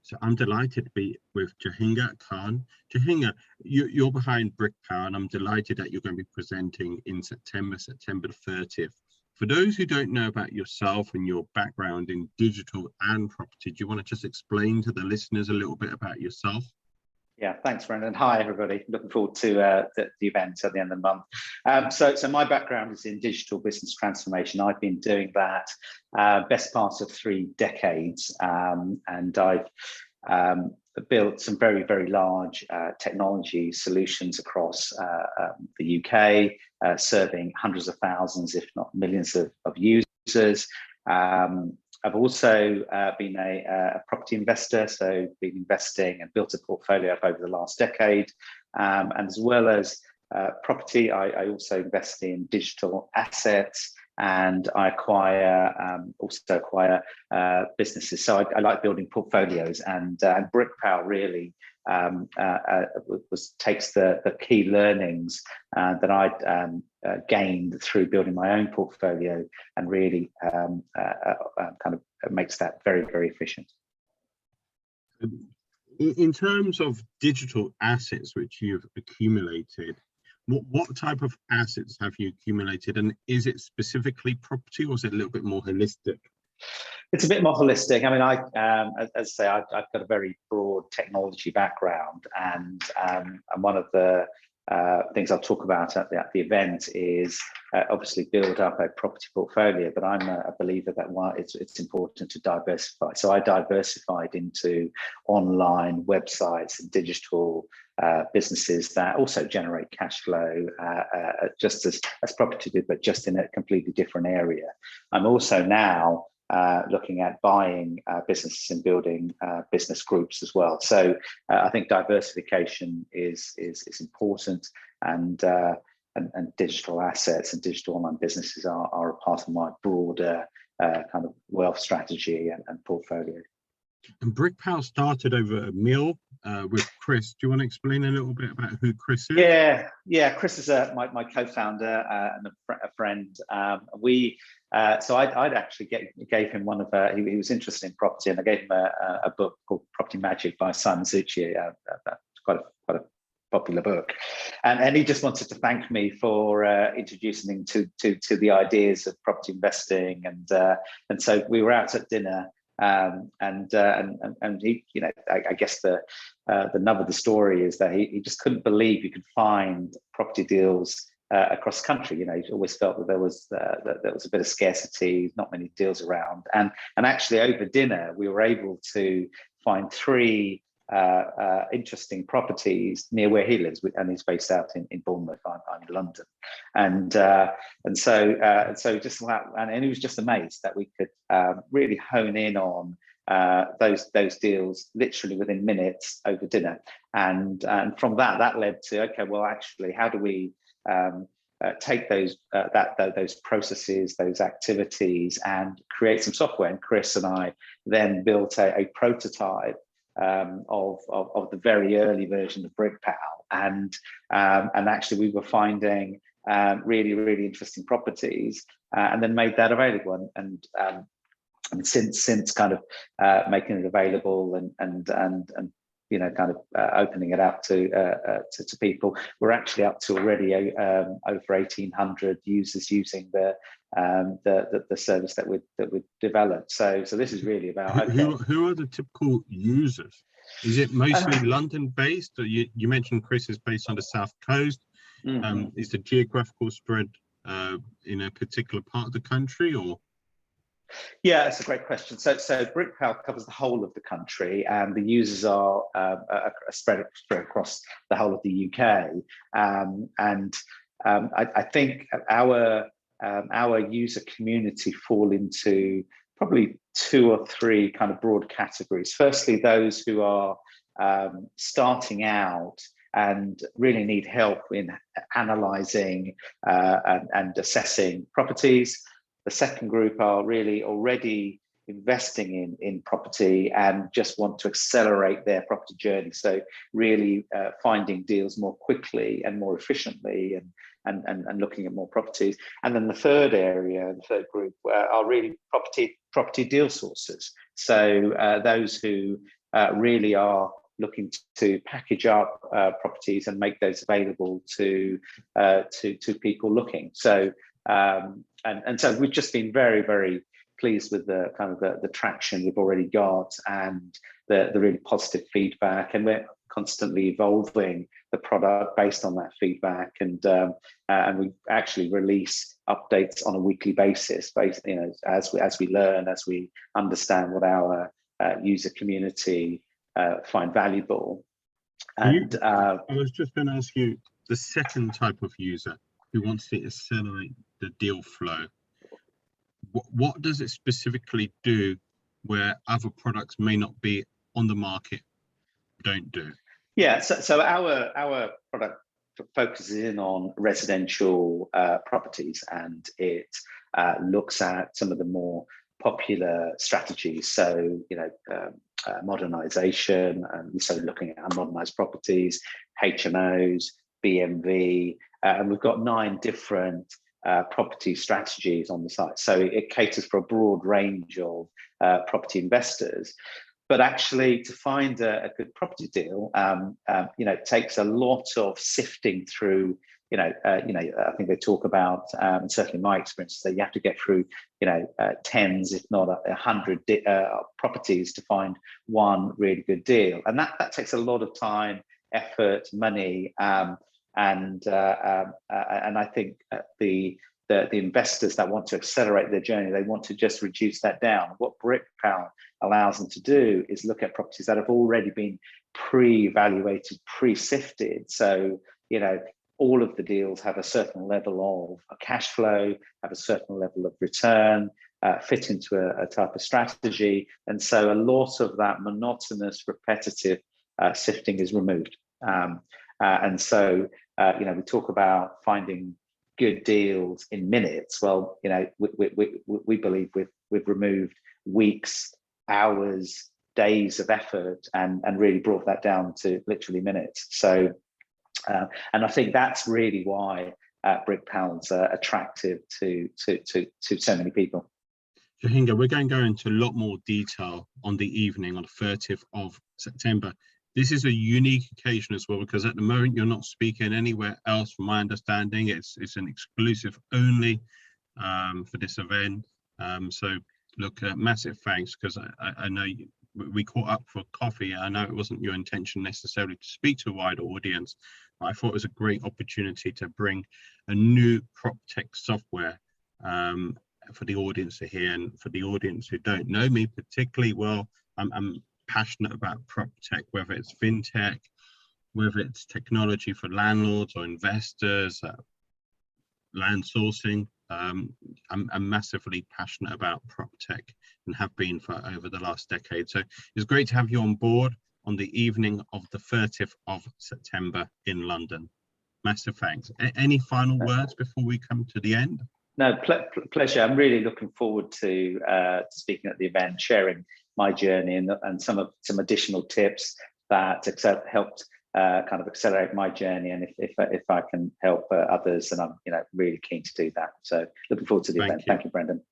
So I'm delighted to be with Jahangir Khan. Jahangir, you're behind BrickPower, and I'm delighted that you're going to be presenting in September the 30th. For those who don't know about yourself and your background in digital and property, do you want to just explain to the listeners a little bit about yourself? Yeah, thanks, Brendan. Hi, everybody. Looking forward to the event at the end of the month. So my background is in digital business transformation. I've been doing that best part of 3 decades, and I've built some very, very large technology solutions across the UK, serving hundreds of thousands, if not millions of users. I've also been a property investor, so been investing and built a portfolio up over the last decade. And as well as property, I also invest in digital assets, and I also acquire businesses. So I like building portfolios, and BrickPower really takes the key learnings that I'd gained through building my own portfolio, and really kind of makes that very, very efficient. In terms of digital assets which you've accumulated, what type of assets have you accumulated, and is it specifically property, or is it a little bit more holistic? It's a bit more holistic. I mean, as I say, I've got a very broad technology background, and one of the things I'll talk about at the event is obviously build up a property portfolio, but I'm a believer that it's important to diversify. So I diversified into online websites and digital businesses that also generate cash flow, just as property did, but just in a completely different area. I'm also now looking at buying businesses and building business groups as well. So I think diversification is important, and digital assets and digital online businesses are a part of my broader kind of wealth strategy and portfolio. And BrickPower started over a meal with Chris. Do you want to explain a little bit about who Chris is? Yeah. Chris is my co-founder and a friend. So I'd actually gave him one of he was interested in property, and I gave him a book called Property Magic by Simon Zucci. Quite a popular book, and he just wanted to thank me for introducing him to the ideas of property investing, and so we were out at dinner. And he, I guess the nub of the story is that he just couldn't believe you could find property deals across the country. He always felt that there was a bit of scarcity, not many deals around. And actually over dinner, we were able to find 3 interesting properties near where he lives, and he's based out in Bournemouth. I'm in London, and so just that, and he was just amazed that we could really hone in on those deals literally within minutes over dinner, and from that led to, okay, well, actually, how do we take those processes, those activities, and create some software? And Chris and I then built a prototype of the very early version of BrickPower, and actually we were finding really, really interesting properties, and then made that available, and since kind of making it available and kind of opening it up to people, we're actually up to already over 1,800 users using the service that we developed. So this is really about, okay, who are the typical users? Is it mostly London based, or you mentioned Chris is based on the South Coast? Mm-hmm. Is the geographical spread in a particular part of the country, or? Yeah, that's a great question. So BrickPower covers the whole of the country, and the users are spread across the whole of the UK. I think our user community fall into probably 2 or 3 kind of broad categories. Firstly, those who are starting out and really need help in analysing and assessing properties. The second group are really already investing in property and just want to accelerate their property journey. So really finding deals more quickly and more efficiently, and looking at more properties. And then the third group are really property deal sources. So those who really are looking to package up properties and make those available to people looking. So and so we've just been very, very pleased with the kind of the traction we've already got and the really positive feedback, and we're constantly evolving the product based on that feedback, and we actually release updates on a weekly basis, based, you know, as we learn, as we understand what our user community find valuable. And I was just going to ask you, the second type of user who wants to accelerate the deal flow, what does it specifically do where other products may not be on the market, don't do? Yeah, so our product focuses in on residential properties, and it looks at some of the more popular strategies. So, you know, modernization, and so looking at unmodernized properties, HMOs, BMV, and we've got 9 different property strategies on the site. So it caters for a broad range of property investors. But actually, to find a good property deal, you know, it takes a lot of sifting through. I think they talk about, and certainly my experience, that you have to get through, you know, tens, if not 100 properties to find one really good deal, and that takes a lot of time, effort, money, and I think the investors that want to accelerate their journey, they want to just reduce that down. What BrickPal allows them to do is look at properties that have already been pre-evaluated, pre-sifted. So, you know, all of the deals have a certain level of cash flow, have a certain level of return, fit into a type of strategy. And so a lot of that monotonous, repetitive sifting is removed. And so, you know, we talk about finding good deals in minutes. Well, you know, we believe we've removed weeks, hours, days of effort, and really brought that down to literally minutes. So, and I think that's really why BrickPal's attractive to so many people. Jahangir, we're going to go into a lot more detail on the evening on the 30th of September. This is a unique occasion as well, because at the moment you're not speaking anywhere else, from my understanding. It's an exclusive only for this event. So look, massive thanks, because I know we caught up for coffee. I know it wasn't your intention necessarily to speak to a wider audience, but I thought it was a great opportunity to bring a new prop tech software for the audience to hear. And for the audience who don't know me particularly well, I'm passionate about prop tech, whether it's fintech, whether it's technology for landlords or investors, land sourcing. I'm massively passionate about prop tech and have been for over the last decade. So it's great to have you on board on the evening of the 30th of September in London. Massive thanks. Any final words before we come to the end? No, pleasure. I'm really looking forward to speaking at the event, sharing my journey and some additional tips that helped kind of accelerate my journey. And if I can help others, then I'm really keen to do that. So looking forward to the event. Thank you, Brendan.